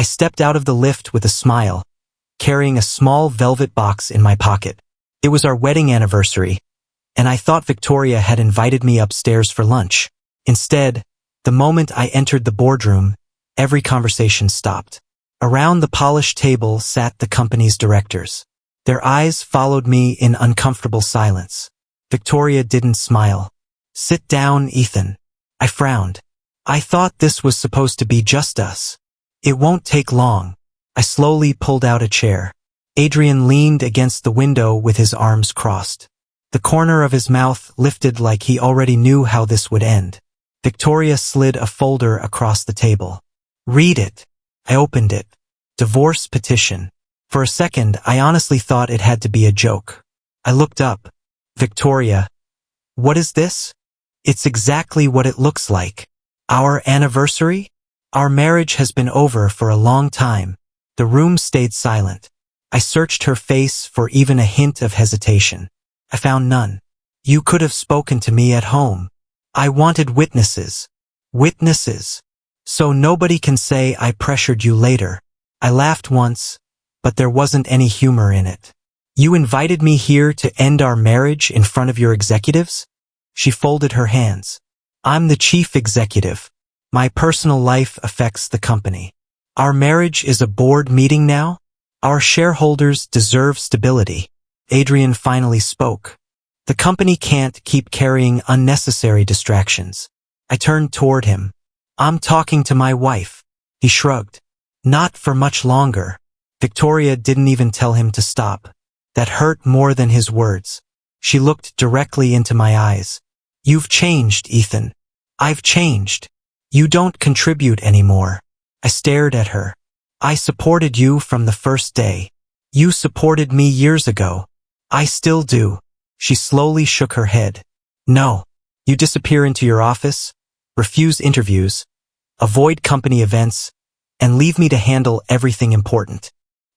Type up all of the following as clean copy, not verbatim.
I stepped out of the lift with a smile, carrying a small velvet box in my pocket. It was our wedding anniversary, and I thought Victoria had invited me upstairs for lunch. Instead, the moment I entered the boardroom, every conversation stopped. Around the polished table sat the company's directors. Their eyes followed me in uncomfortable silence. Victoria didn't smile. "Sit down, Ethan." I frowned. I thought this was supposed to be just us. "It won't take long." I slowly pulled out a chair. Adrian leaned against the window with his arms crossed. The corner of his mouth lifted like he already knew how this would end. Victoria slid a folder across the table. "Read it." I opened it. Divorce petition. For a second, I honestly thought it had to be a joke. I looked up. "Victoria, what is this?" "It's exactly what it looks like. Our anniversary? Our marriage has been over for a long time." The room stayed silent. I searched her face for even a hint of hesitation. I found none. "You could have spoken to me at home." "I wanted witnesses." "Witnesses? So nobody can say I pressured you later." I laughed once, but there wasn't any humor in it. "You invited me here to end our marriage in front of your executives?" She folded her hands. "I'm the chief executive. My personal life affects the company. Our marriage is a board meeting now? Our shareholders deserve stability." Adrian finally spoke. "The company can't keep carrying unnecessary distractions." I turned toward him. "I'm talking to my wife." He shrugged. "Not for much longer." Victoria didn't even tell him to stop. That hurt more than his words. She looked directly into my eyes. "You've changed, Ethan." "I've changed. You don't contribute anymore." I stared at her. "I supported you from the first day. You supported me years ago." "I still do." She slowly shook her head. "No. You disappear into your office, refuse interviews, avoid company events, and leave me to handle everything important.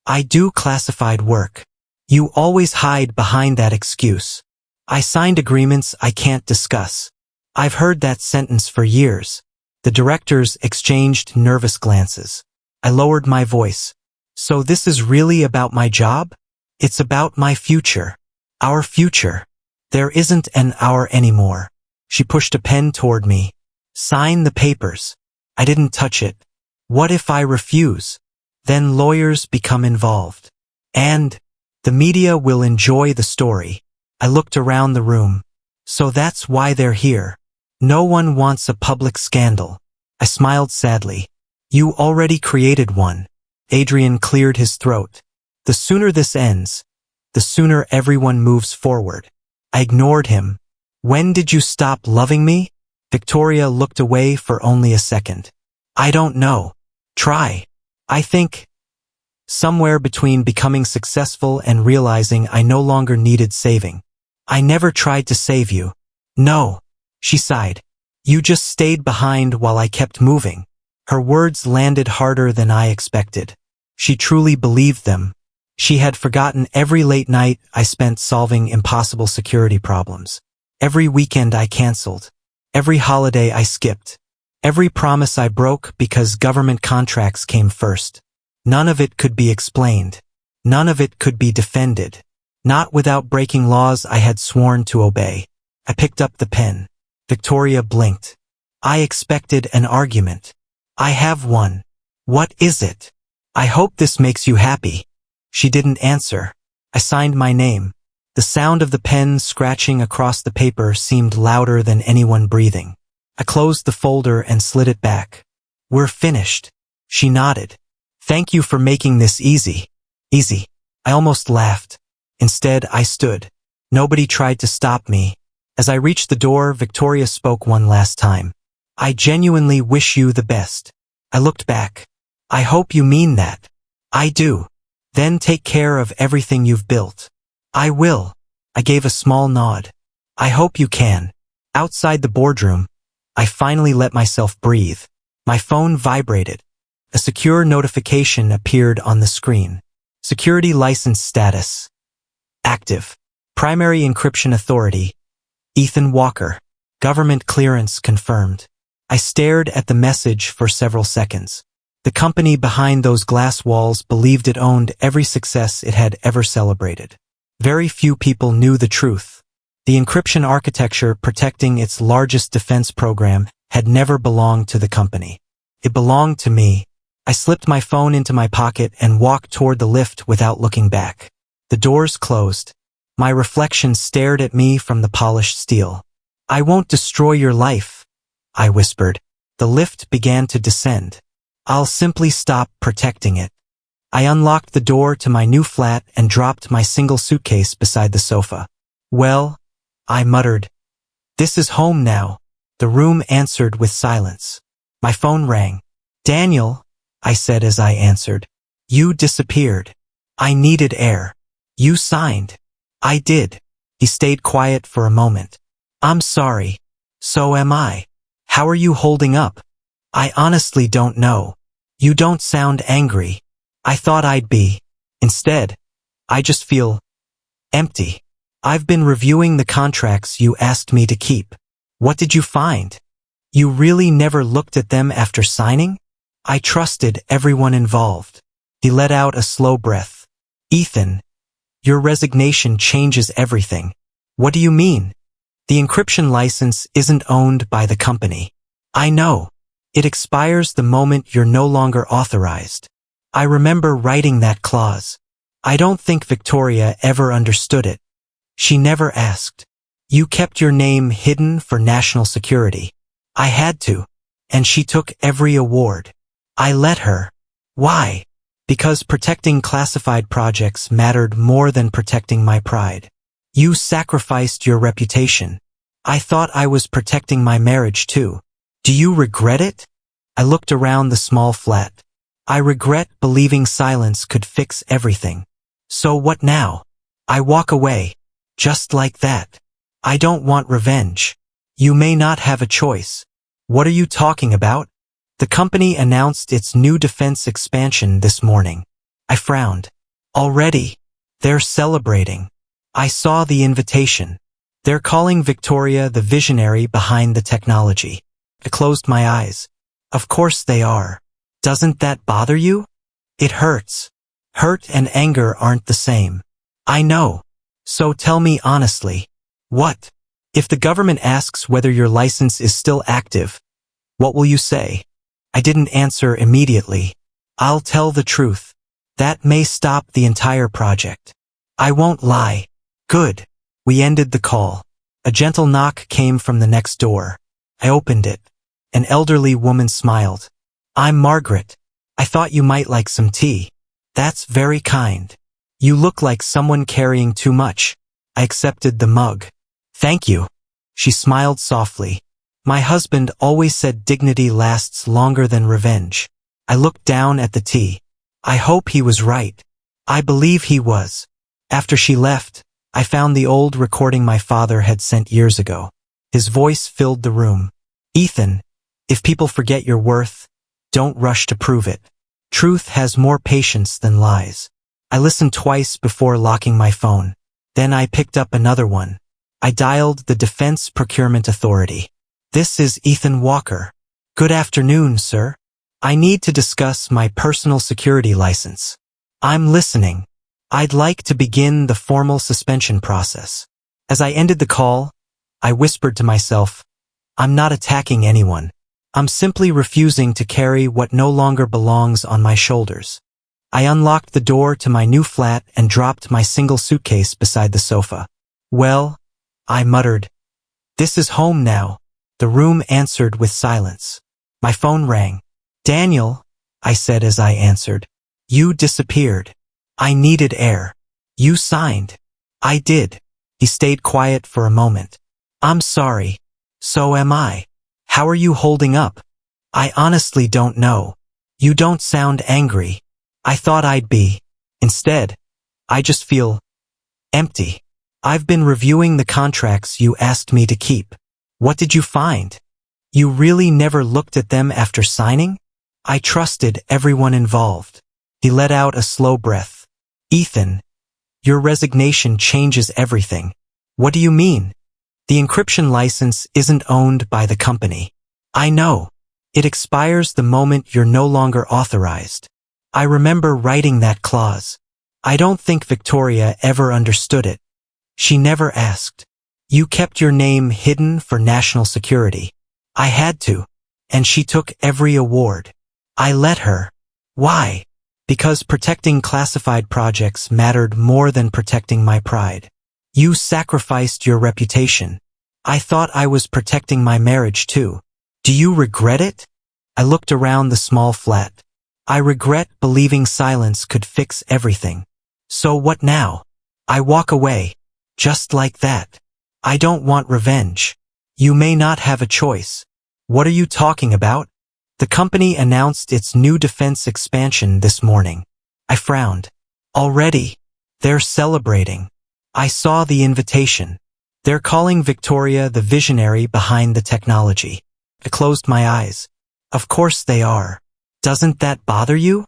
I do classified work. You always hide behind that excuse. I signed agreements I can't discuss." I've heard that sentence for years. The directors exchanged nervous glances. I lowered my voice. "So this is really about my job? It's about my future. Our future. There isn't an our anymore." She pushed a pen toward me. "Sign the papers." I didn't touch it. "What if I refuse? Then lawyers become involved. And the media will enjoy the story." I looked around the room. "So that's why they're here. No one wants a public scandal." I smiled sadly. "You already created one." Adrian cleared his throat. "The sooner this ends, the sooner everyone moves forward." I ignored him. "When did you stop loving me?" Victoria looked away for only a second. "I don't know. Try. I think somewhere between becoming successful and realizing I no longer needed saving." "I never tried to save you." "No." She sighed. "You just stayed behind while I kept moving." Her words landed harder than I expected. She truly believed them. She had forgotten every late night I spent solving impossible security problems. Every weekend I canceled. Every holiday I skipped. Every promise I broke because government contracts came first. None of it could be explained. None of it could be defended. Not without breaking laws I had sworn to obey. I picked up the pen. Victoria blinked. "I expected an argument. I have one." "What is it?" "I hope this makes you happy." She didn't answer. I signed my name. The sound of the pen scratching across the paper seemed louder than anyone breathing. I closed the folder and slid it back. "We're finished." She nodded. "Thank you for making this easy." Easy. I almost laughed. Instead, I stood. Nobody tried to stop me. As I reached the door, Victoria spoke one last time. "I genuinely wish you the best." I looked back. "I hope you mean that." "I do." "Then take care of everything you've built." "I will." I gave a small nod. "I hope you can." Outside the boardroom, I finally let myself breathe. My phone vibrated. A secure notification appeared on the screen. Security license status. Active. Primary encryption authority. Ethan Walker. Government clearance confirmed. I stared at the message for several seconds. The company behind those glass walls believed it owned every success it had ever celebrated. Very few people knew the truth. The encryption architecture protecting its largest defense program had never belonged to the company. It belonged to me. I slipped my phone into my pocket and walked toward the lift without looking back. The doors closed. My reflection stared at me from the polished steel. "I won't destroy your life," I whispered. The lift began to descend. "I'll simply stop protecting it." I unlocked the door to my new flat and dropped my single suitcase beside the sofa. "Well," I muttered, "this is home now." The room answered with silence. My phone rang. "Daniel," I said as I answered. "You disappeared. I needed air. You signed." "I did." He stayed quiet for a moment. "I'm sorry. So am I. How are you holding up?" "I honestly don't know. You don't sound angry." "I thought I'd be. Instead, I just feel empty." "I've been reviewing the contracts you asked me to keep." "What did you find? You really never looked at them after signing?" "I trusted everyone involved." He let out a slow breath. "Ethan, your resignation changes everything." "What do you mean?" "The encryption license isn't owned by the company." "I know. It expires the moment you're no longer authorized." I remember writing that clause. I don't think Victoria ever understood it. She never asked. "You kept your name hidden for national security." "I had to. And she took every award." "I let her." "Why?" "Because protecting classified projects mattered more than protecting my pride." "You sacrificed your reputation." "I thought I was protecting my marriage too." "Do you regret it?" I looked around the small flat. "I regret believing silence could fix everything." "So what now?" "I walk away. Just like that. I don't want revenge." "You may not have a choice." "What are you talking about?" "The company announced its new defense expansion this morning." I frowned. "Already? They're celebrating." I saw the invitation. "They're calling Victoria the visionary behind the technology." I closed my eyes. "Of course they are. Doesn't that bother you?" "It hurts." "Hurt and anger aren't the same." "I know. So tell me honestly." "What?" "If the government asks whether your license is still active, what will you say?" I didn't answer immediately. "I'll tell the truth. That may stop the entire project." "I won't lie." "Good." We ended the call. A gentle knock came from the next door. I opened it. An elderly woman smiled. "I'm Margaret. I thought you might like some tea." "That's very kind. You look like someone carrying too much." I accepted the mug. "Thank you." She smiled softly. "My husband always said dignity lasts longer than revenge." I looked down at the tea. I hope he was right. I believe he was. After she left, I found the old recording my father had sent years ago. His voice filled the room. "Ethan, if people forget your worth, don't rush to prove it. Truth has more patience than lies." I listened twice before locking my phone. Then I picked up another one. I dialed the Defense Procurement Authority. "This is Ethan Walker." "Good afternoon, sir. I need to discuss my personal security license." "I'm listening." "I'd like to begin the formal suspension process." As I ended the call, I whispered to myself, "I'm not attacking anyone. I'm simply refusing to carry what no longer belongs on my shoulders." I unlocked the door to my new flat and dropped my single suitcase beside the sofa. "Well," I muttered, "this is home now." The room answered with silence. My phone rang. "Daniel," I said as I answered. "You disappeared. I needed air." "You signed." "I did." He stayed quiet for a moment. "I'm sorry. So am I. How are you holding up?" "I honestly don't know. You don't sound angry." "I thought I'd be. Instead, I just feel empty." "I've been reviewing the contracts you asked me to keep." "What did you find? You really never looked at them after signing?" "I trusted everyone involved." He let out a slow breath. "Ethan, your resignation changes everything." "What do you mean?" "The encryption license isn't owned by the company." "I know. It expires the moment you're no longer authorized. I remember writing that clause. I don't think Victoria ever understood it. She never asked. You kept your name hidden for national security. I had to. And she took every award. I let her. Why? Because protecting classified projects mattered more than protecting my pride. You sacrificed your reputation. I thought I was protecting my marriage too. Do you regret it? I looked around the small flat. I regret believing silence could fix everything. So what now? I walk away. Just like that. I don't want revenge. You may not have a choice. What are you talking about? The company announced its new defense expansion this morning. I frowned. Already? They're celebrating. I saw the invitation. They're calling Victoria the visionary behind the technology. I closed my eyes. Of course they are. Doesn't that bother you?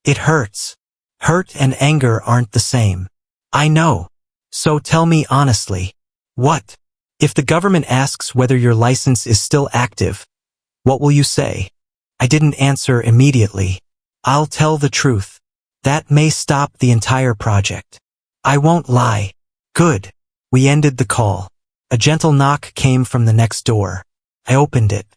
It hurts. Hurt and anger aren't the same. I know. So tell me honestly. What? If the government asks whether your license is still active, what will you say? I didn't answer immediately. I'll tell the truth. That may stop the entire project. I won't lie. Good. We ended the call. A gentle knock came from the next door. I opened it.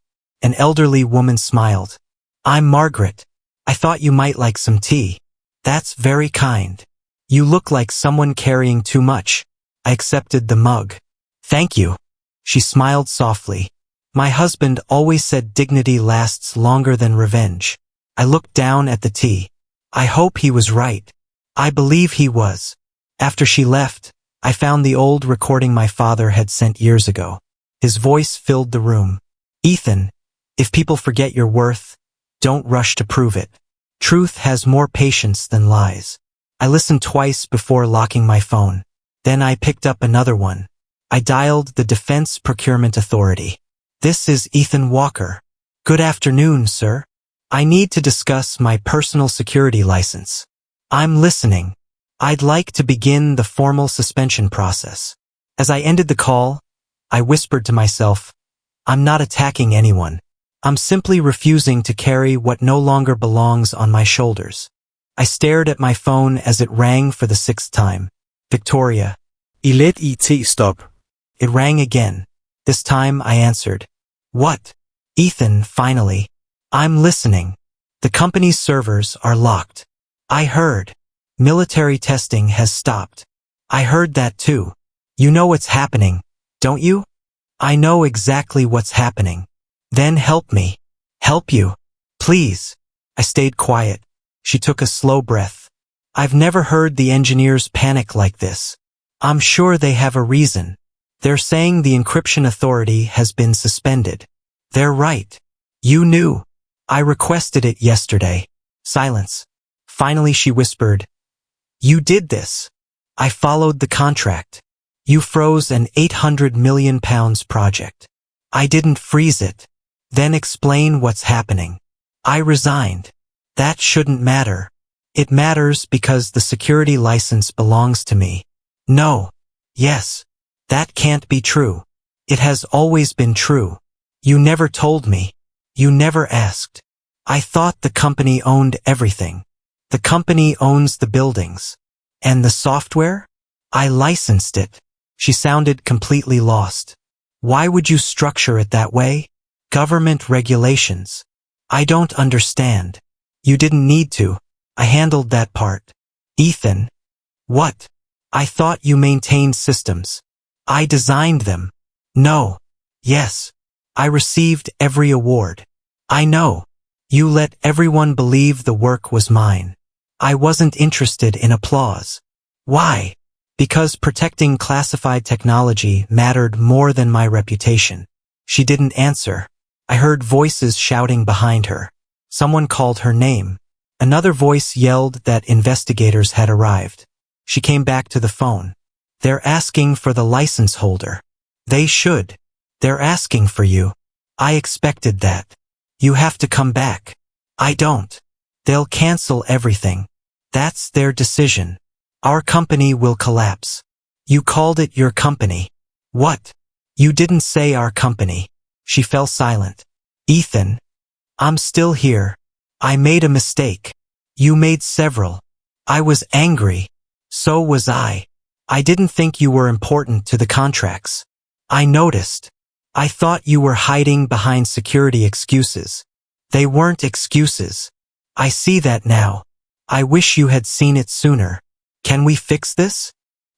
An elderly woman smiled. I'm Margaret. I thought you might like some tea. That's very kind. You look like someone carrying too much. I accepted the mug. Thank you. She smiled softly. My husband always said dignity lasts longer than revenge. I looked down at the tea. I hope he was right. I believe he was. After she left, I found the old recording my father had sent years ago. His voice filled the room. Ethan, if people forget your worth, don't rush to prove it. Truth has more patience than lies. I listened twice before locking my phone. Then I picked up another one. I dialed the Defense Procurement Authority. This is Ethan Walker. Good afternoon, sir. I need to discuss my personal security license. I'm listening. I'd like to begin the formal suspension process. As I ended the call, I whispered to myself, I'm not attacking anyone. I'm simply refusing to carry what no longer belongs on my shoulders. I stared at my phone as it rang for the 6th time. Victoria. Let IT stop. It rang again. This time I answered. What? Ethan, finally. I'm listening. The company's servers are locked. I heard. Military testing has stopped. I heard that too. You know what's happening, don't you? I know exactly what's happening. Then help me. Help you. Please. I stayed quiet. She took a slow breath. I've never heard the engineers panic like this. I'm sure they have a reason. They're saying the encryption authority has been suspended. They're right. You knew. I requested it yesterday. Silence. Finally she whispered. You did this. I followed the contract. You froze an £800 million project. I didn't freeze it. Then explain what's happening. I resigned. That shouldn't matter. It matters because the security license belongs to me. No. Yes. That can't be true. It has always been true. You never told me. You never asked. I thought the company owned everything. The company owns the buildings. And the software? I licensed it. She sounded completely lost. Why would you structure it that way? Government regulations. I don't understand. You didn't need to. I handled that part. Ethan. What? I thought you maintained systems. I designed them. No. Yes. I received every award. I know. You let everyone believe the work was mine. I wasn't interested in applause. Why? Because protecting classified technology mattered more than my reputation. She didn't answer. I heard voices shouting behind her. Someone called her name. Another voice yelled that investigators had arrived. She came back to the phone. They're asking for the license holder. They should. They're asking for you. I expected that. You have to come back. I don't. They'll cancel everything. That's their decision. Our company will collapse. You called it your company. What? You didn't say our company. She fell silent. Ethan. I'm still here. I made a mistake. You made several. I was angry. So was I. I didn't think you were important to the contracts. I noticed. I thought you were hiding behind security excuses. They weren't excuses. I see that now. I wish you had seen it sooner. Can we fix this?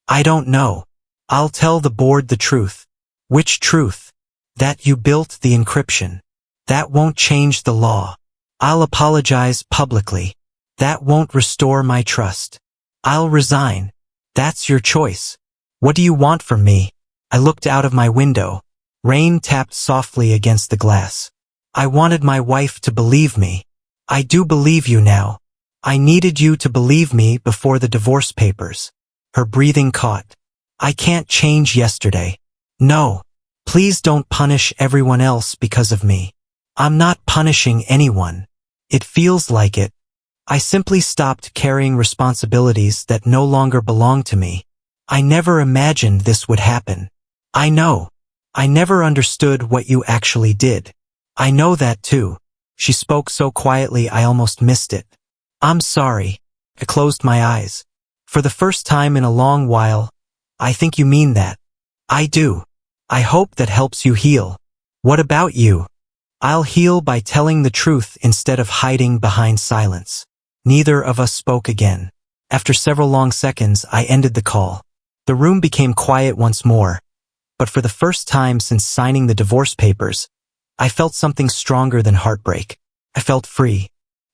I don't know. I'll tell the board the truth. Which truth? That you built the encryption. That won't change the law. I'll apologize publicly. That won't restore my trust. I'll resign. That's your choice. What do you want from me? I looked out of my window. Rain tapped softly against the glass. I wanted my wife to believe me. I do believe you now. I needed you to believe me before the divorce papers. Her breathing caught. I can't change yesterday. No. Please don't punish everyone else because of me. I'm not punishing anyone. It feels like it. I simply stopped carrying responsibilities that no longer belong to me. I never imagined this would happen. I know. I never understood what you actually did. I know that too. She spoke so quietly I almost missed it. I'm sorry. I closed my eyes. For the first time in a long while, I think you mean that. I do. I hope that helps you heal. What about you? I'll heal by telling the truth instead of hiding behind silence. Neither of us spoke again. After several long seconds, I ended the call. The room became quiet once more. But for the first time since signing the divorce papers, I felt something stronger than heartbreak. I felt free.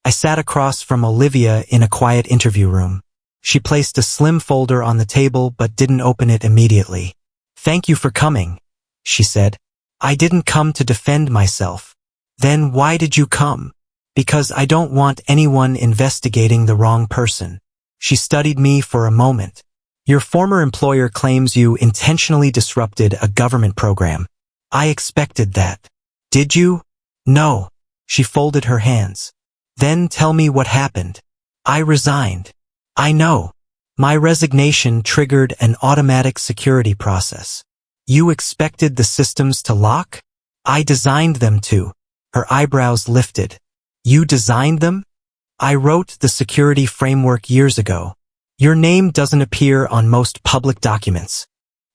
I sat across from Olivia in a quiet interview room. She placed a slim folder on the table but didn't open it immediately. Thank you for coming, she said. I didn't come to defend myself. Then why did you come? Because I don't want anyone investigating the wrong person. She studied me for a moment. Your former employer claims you intentionally disrupted a government program. I expected that. Did you? No. She folded her hands. Then tell me what happened. I resigned. I know. My resignation triggered an automatic security process. You expected the systems to lock? I designed them to. Her eyebrows lifted. You designed them? I wrote the security framework years ago. Your name doesn't appear on most public documents.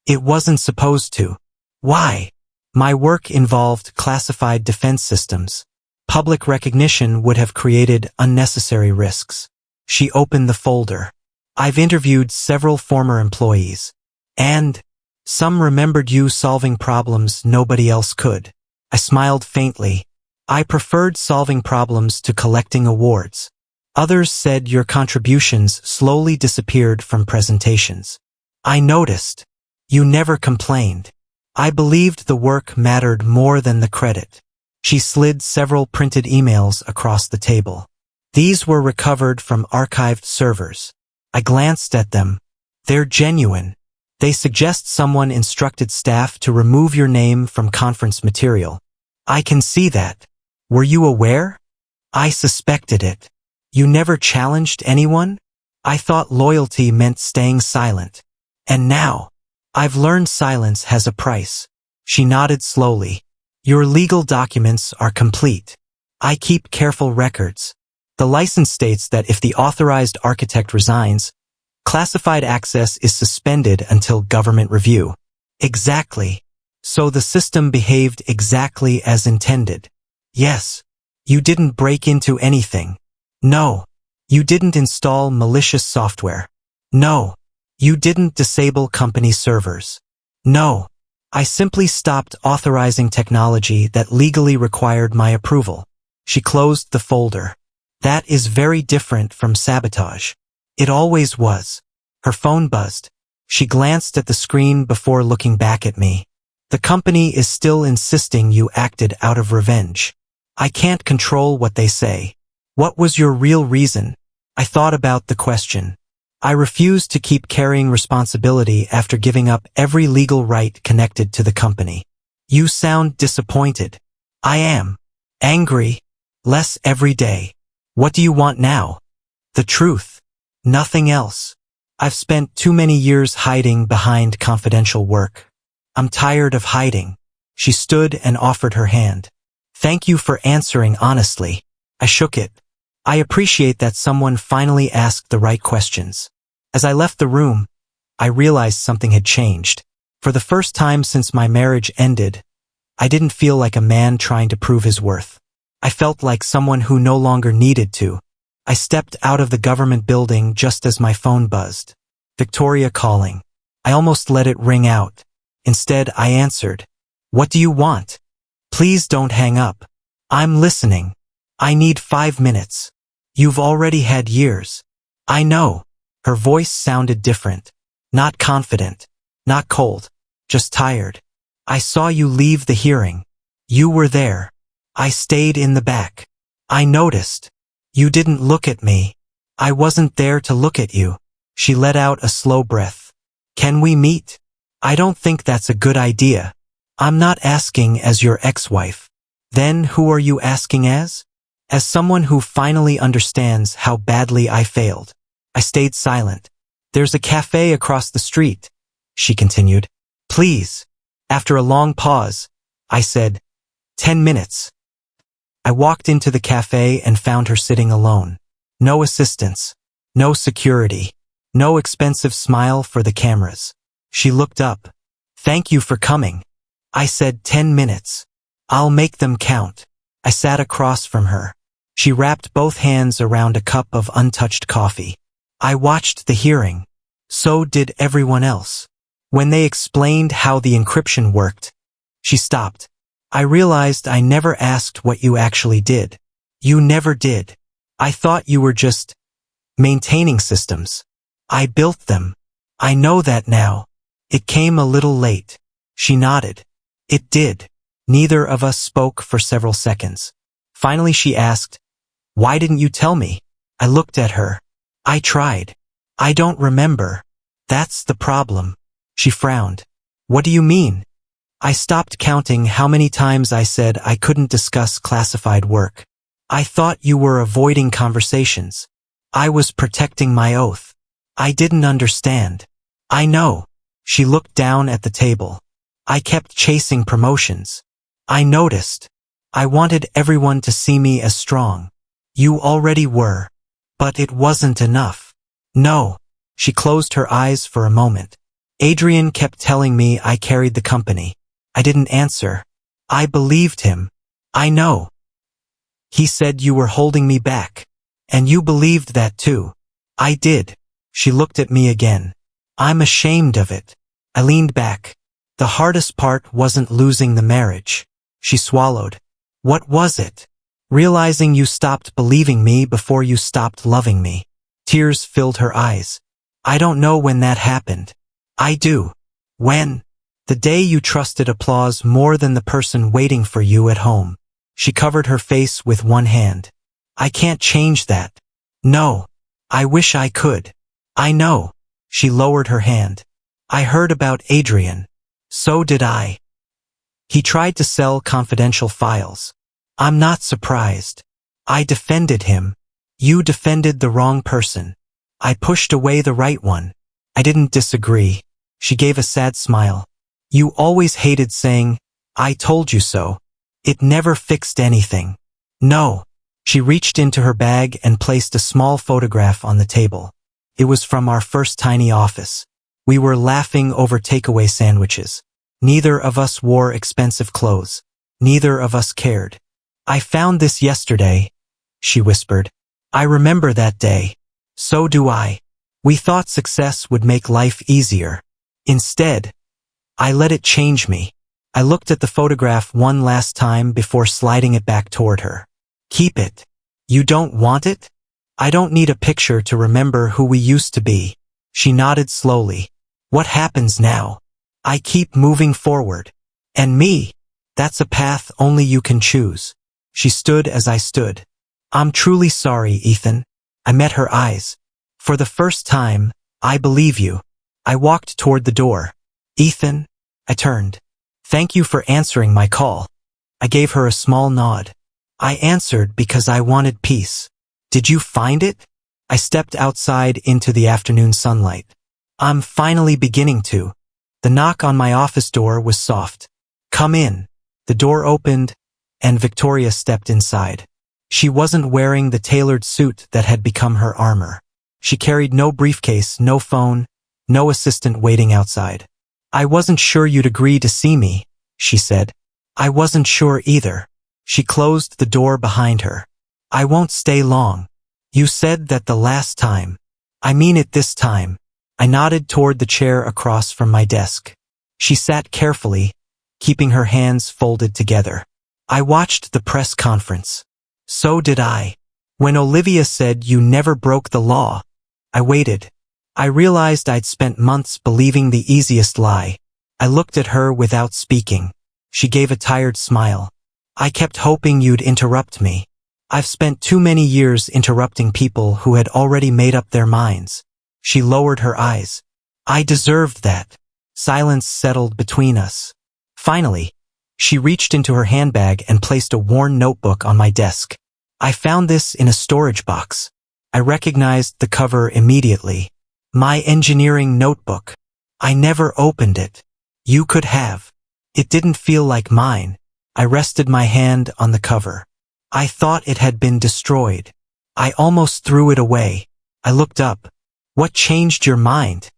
It wasn't supposed to. Why? My work involved classified defense systems. Public recognition would have created unnecessary risks. She opened the folder. I've interviewed several former employees. And some remembered you solving problems nobody else could. I smiled faintly. I preferred solving problems to collecting awards. Others said your contributions slowly disappeared from presentations. I noticed. You never complained. I believed the work mattered more than the credit. She slid several printed emails across the table. These were recovered from archived servers. I glanced at them. They're genuine. They suggest someone instructed staff to remove your name from conference material. I can see that. Were you aware? I suspected it. You never challenged anyone? I thought loyalty meant staying silent. And now, I've learned silence has a price. She nodded slowly. Your legal documents are complete. I keep careful records. The license states that if the authorized architect resigns, classified access is suspended until government review. Exactly. So the system behaved exactly as intended. Yes. You didn't break into anything. No. You didn't install malicious software. No. You didn't disable company servers. No. I simply stopped authorizing technology that legally required my approval. She closed the folder. That is very different from sabotage. It always was. Her phone buzzed. She glanced at the screen before looking back at me. The company is still insisting you acted out of revenge. I can't control what they say. What was your real reason? I thought about the question. I refused to keep carrying responsibility after giving up every legal right connected to the company. You sound disappointed. I am. Angry. Less every day. What do you want now? The truth. Nothing else. I've spent too many years hiding behind confidential work. I'm tired of hiding. She stood and offered her hand. Thank you for answering honestly. I shook it. I appreciate that someone finally asked the right questions. As I left the room, I realized something had changed. For the first time since my marriage ended, I didn't feel like a man trying to prove his worth. I felt like someone who no longer needed to. I stepped out of the government building just as my phone buzzed. Victoria calling. I almost let it ring out. Instead, I answered. What do you want? Please don't hang up. I'm listening. I need 5 minutes. You've already had years. I know. Her voice sounded different. Not confident. Not cold. Just tired. I saw you leave the hearing. You were there. I stayed in the back. I noticed. You didn't look at me. I wasn't there to look at you. She let out a slow breath. Can we meet? I don't think that's a good idea. I'm not asking as your ex-wife. Then who are you asking as? As someone who finally understands how badly I failed. I stayed silent. There's a cafe across the street, she continued. Please. After a long pause, I said, 10 minutes. I walked into the cafe and found her sitting alone. No assistants. No security. No expensive smile for the cameras. She looked up. Thank you for coming. I said 10 minutes. I'll make them count. I sat across from her. She wrapped both hands around a cup of untouched coffee. I watched the hearing. So did everyone else. When they explained how the encryption worked, she stopped. I realized I never asked what you actually did. You never did. I thought you were just maintaining systems. I built them. I know that now. It came a little late. She nodded. It did. Neither of us spoke for several seconds. Finally she asked, why didn't you tell me? I looked at her. I tried. I don't remember. That's the problem. She frowned. What do you mean? I stopped counting how many times I said I couldn't discuss classified work. I thought you were avoiding conversations. I was protecting my oath. I didn't understand. I know. She looked down at the table. I kept chasing promotions. I noticed. I wanted everyone to see me as strong. You already were. But it wasn't enough. No. She closed her eyes for a moment. Adrian kept telling me I carried the company. I didn't answer. I believed him. I know. He said you were holding me back. And you believed that too. I did. She looked at me again. I'm ashamed of it. I leaned back. The hardest part wasn't losing the marriage. She swallowed. What was it? Realizing you stopped believing me before you stopped loving me. Tears filled her eyes. I don't know when that happened. I do. When? The day you trusted applause more than the person waiting for you at home. She covered her face with one hand. I can't change that. No. I wish I could. I know. She lowered her hand. I heard about Adrian. So did I. He tried to sell confidential files. I'm not surprised. I defended him. You defended the wrong person. I pushed away the right one. I didn't disagree. She gave a sad smile. You always hated saying, I told you so. It never fixed anything. No. She reached into her bag and placed a small photograph on the table. It was from our first tiny office. We were laughing over takeaway sandwiches. Neither of us wore expensive clothes. Neither of us cared. I found this yesterday, she whispered. I remember that day. So do I. We thought success would make life easier. Instead, I let it change me. I looked at the photograph one last time before sliding it back toward her. Keep it. You don't want it? I don't need a picture to remember who we used to be. She nodded slowly. What happens now? I keep moving forward. And me? That's a path only you can choose. She stood as I stood. I'm truly sorry, Ethan. I met her eyes. For the first time, I believe you. I walked toward the door. Ethan? I turned. Thank you for answering my call. I gave her a small nod. I answered because I wanted peace. Did you find it? I stepped outside into the afternoon sunlight. I'm finally beginning to. The knock on my office door was soft. Come in. The door opened, and Victoria stepped inside. She wasn't wearing the tailored suit that had become her armor. She carried no briefcase, no phone, no assistant waiting outside. "I wasn't sure you'd agree to see me," she said. "I wasn't sure either." She closed the door behind her. "I won't stay long. You said that the last time. I mean it this time." I nodded toward the chair across from my desk. She sat carefully, keeping her hands folded together. I watched the press conference. So did I. When Olivia said you never broke the law, I waited. I realized I'd spent months believing the easiest lie. I looked at her without speaking. She gave a tired smile. "I kept hoping you'd interrupt me. I've spent too many years interrupting people who had already made up their minds." She lowered her eyes. "I deserved that." Silence settled between us. Finally, she reached into her handbag and placed a worn notebook on my desk. "I found this in a storage box." I recognized the cover immediately. My engineering notebook. I never opened it. You could have. It didn't feel like mine. I rested my hand on the cover. I thought it had been destroyed. I almost threw it away. I looked up. "What changed your mind?"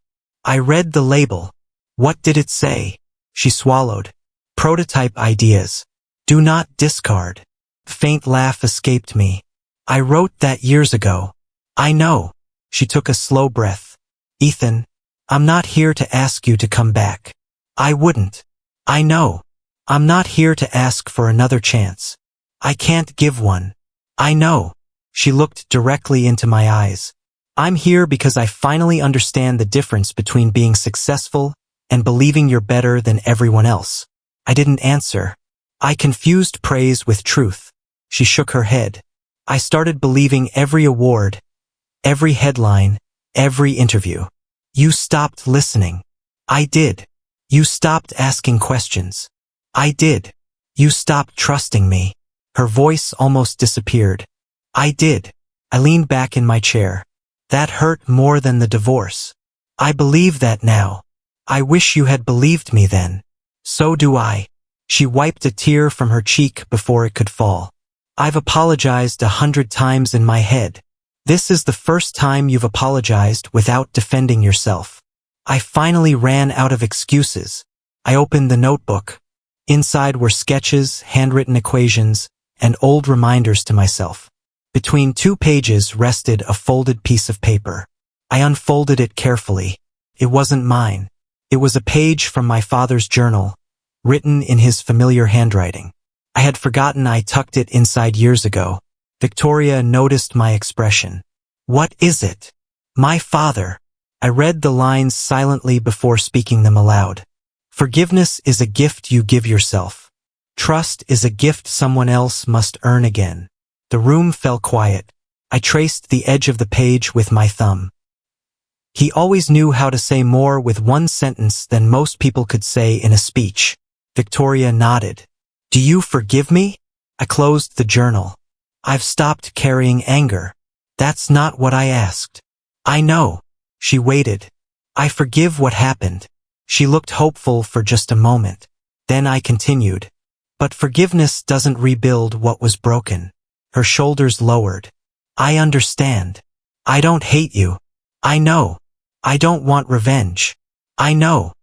I read the label. "What did it say?" She swallowed. "Prototype ideas. Do not discard." A faint laugh escaped me. "I wrote that years ago." "I know." She took a slow breath. "Ethan, I'm not here to ask you to come back. I wouldn't. I know. I'm not here to ask for another chance. I can't give one. I know." She looked directly into my eyes. "I'm here because I finally understand the difference between being successful and believing you're better than everyone else." I didn't answer. I confused praise with truth. She shook her head. "I started believing every award, every headline, every interview. You stopped listening." "I did." "You stopped asking questions." "I did." "You stopped trusting me." Her voice almost disappeared. "I did." I leaned back in my chair. "That hurt more than the divorce. I believe that now. I wish you had believed me then." "So do I." She wiped a tear from her cheek before it could fall. "I've apologized 100 times in my head. This is the first time you've apologized without defending yourself." I finally ran out of excuses. I opened the notebook. Inside were sketches, handwritten equations, and old reminders to myself. Between 2 pages rested a folded piece of paper. I unfolded it carefully. It wasn't mine. It was a page from my father's journal, written in his familiar handwriting. I had forgotten I tucked it inside years ago. Victoria noticed my expression. "What is it?" "My father." I read the lines silently before speaking them aloud. "Forgiveness is a gift you give yourself. Trust is a gift someone else must earn again." The room fell quiet. I traced the edge of the page with my thumb. He always knew how to say more with one sentence than most people could say in a speech. Victoria nodded. "Do you forgive me?" I closed the journal. "I've stopped carrying anger." "That's not what I asked." "I know." She waited. "I forgive what happened." She looked hopeful for just a moment. Then I continued. "But forgiveness doesn't rebuild what was broken." Her shoulders lowered. "I understand. I don't hate you. I know. I don't want revenge. I know.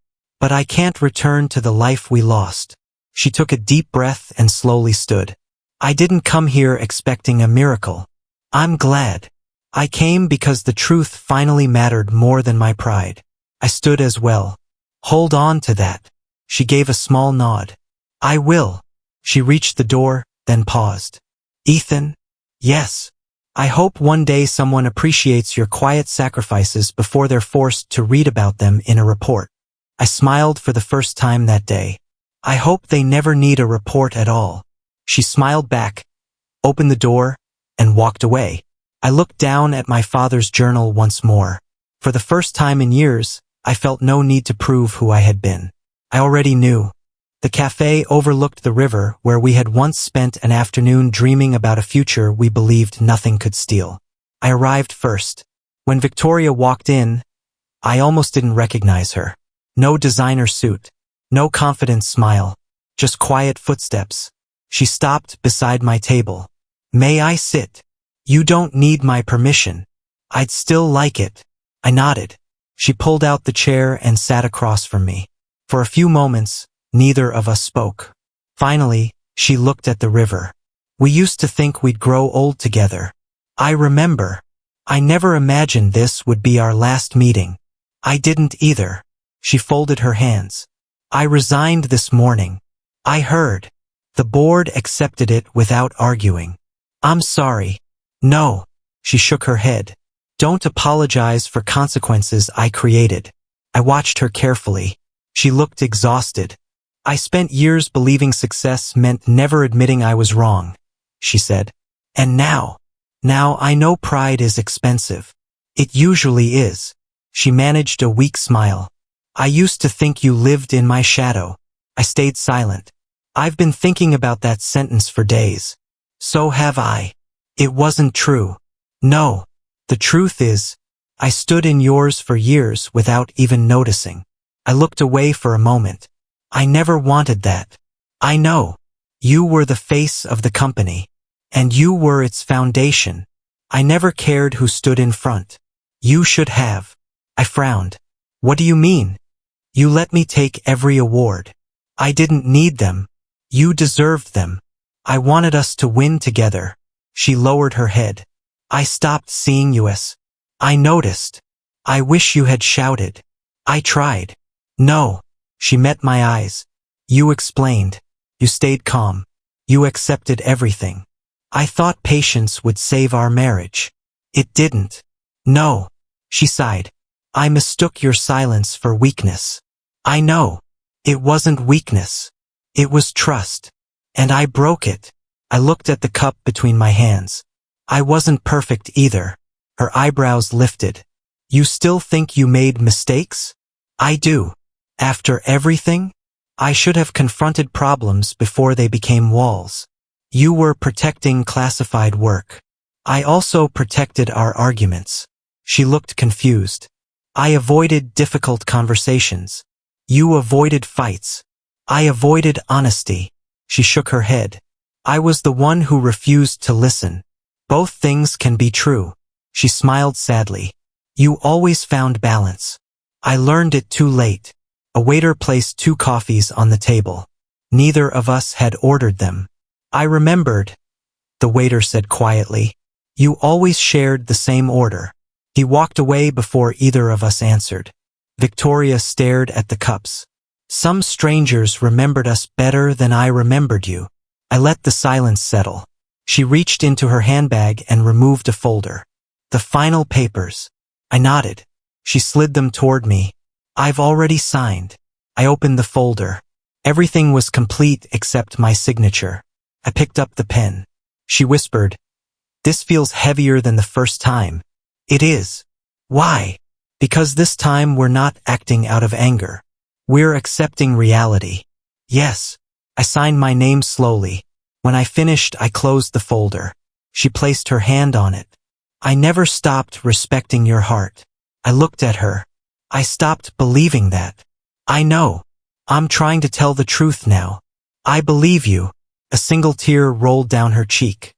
But I can't return to the life we lost." She took a deep breath and slowly stood. "I didn't come here expecting a miracle. I'm glad. I came because the truth finally mattered more than my pride." I stood as well. "Hold on to that." She gave a small nod. "I will." She reached the door, then paused. "Ethan?" "Yes. I hope one day someone appreciates your quiet sacrifices before they're forced to read about them in a report." I smiled for the first time that day. "I hope they never need a report at all." She smiled back, opened the door, and walked away. I looked down at my father's journal once more. For the first time in years, I felt no need to prove who I had been. I already knew. The cafe overlooked the river where we had once spent an afternoon dreaming about a future we believed nothing could steal. I arrived first. When Victoria walked in, I almost didn't recognize her. No designer suit, no confident smile, just quiet footsteps. She stopped beside my table. May I sit? You don't need my permission. I'd still like it. I nodded. She pulled out the chair and sat across from me. For a few moments, neither of us spoke. Finally, she looked at the river. We used to think we'd grow old together. I remember. I never imagined this would be our last meeting. I didn't either. She folded her hands. I resigned this morning. I heard. The board accepted it without arguing. I'm sorry. No. She shook her head. Don't apologize for consequences I created. I watched her carefully. She looked exhausted. I spent years believing success meant never admitting I was wrong, she said. And now I know pride is expensive. It usually is. She managed a weak smile. I used to think you lived in my shadow. I stayed silent. I've been thinking about that sentence for days. So have I. It wasn't true. No. The truth is, I stood in yours for years without even noticing. I looked away for a moment. I never wanted that. I know. You were the face of the company. And you were its foundation. I never cared who stood in front. You should have. I frowned. What do you mean? You let me take every award. I didn't need them. You deserved them. I wanted us to win together. She lowered her head. I stopped seeing you as. I noticed. I wish you had shouted. I tried. No. She met my eyes. You explained. You stayed calm. You accepted everything. I thought patience would save our marriage. It didn't. No. She sighed. I mistook your silence for weakness. I know. It wasn't weakness. It was trust. And I broke it. I looked at the cup between my hands. I wasn't perfect either. Her eyebrows lifted. You still think you made mistakes? I do. After everything? I should have confronted problems before they became walls. You were protecting classified work. I also protected our arguments. She looked confused. I avoided difficult conversations. You avoided fights. I avoided honesty. She shook her head. I was the one who refused to listen. Both things can be true. She smiled sadly. You always found balance. I learned it too late. A waiter placed 2 coffees on the table. Neither of us had ordered them. I remembered, the waiter said quietly. You always shared the same order. He walked away before either of us answered. Victoria stared at the cups. Some strangers remembered us better than I remembered you. I let the silence settle. She reached into her handbag and removed a folder. The final papers. I nodded. She slid them toward me. I've already signed. I opened the folder. Everything was complete except my signature. I picked up the pen. She whispered, This feels heavier than the first time. It is. Why? Because this time we're not acting out of anger. We're accepting reality. Yes. I signed my name slowly. When I finished, I closed the folder. She placed her hand on it. I never stopped respecting your heart. I looked at her. I stopped believing that. I know. I'm trying to tell the truth now. I believe you. A single tear rolled down her cheek.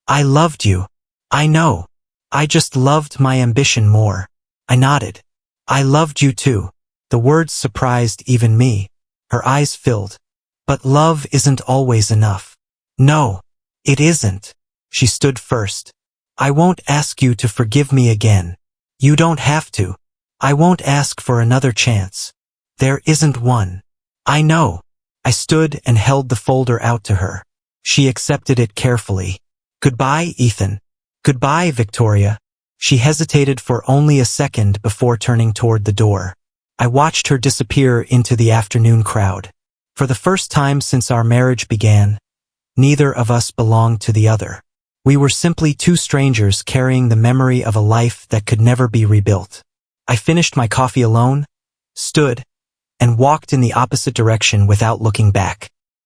I loved you. I know. I just loved my ambition more. I nodded. I loved you too. The words surprised even me. Her eyes filled. But love isn't always enough. No, it isn't. She stood first. I won't ask you to forgive me again. You don't have to. I won't ask for another chance. There isn't one. I know. I stood and held the folder out to her. She accepted it carefully. Goodbye, Ethan. Goodbye, Victoria. She hesitated for only a second before turning toward the door. I watched her disappear into the afternoon crowd. For the first time since our marriage began, neither of us belonged to the other. We were simply 2 strangers carrying the memory of a life that could never be rebuilt. I finished my coffee alone, stood, and walked in the opposite direction without looking back.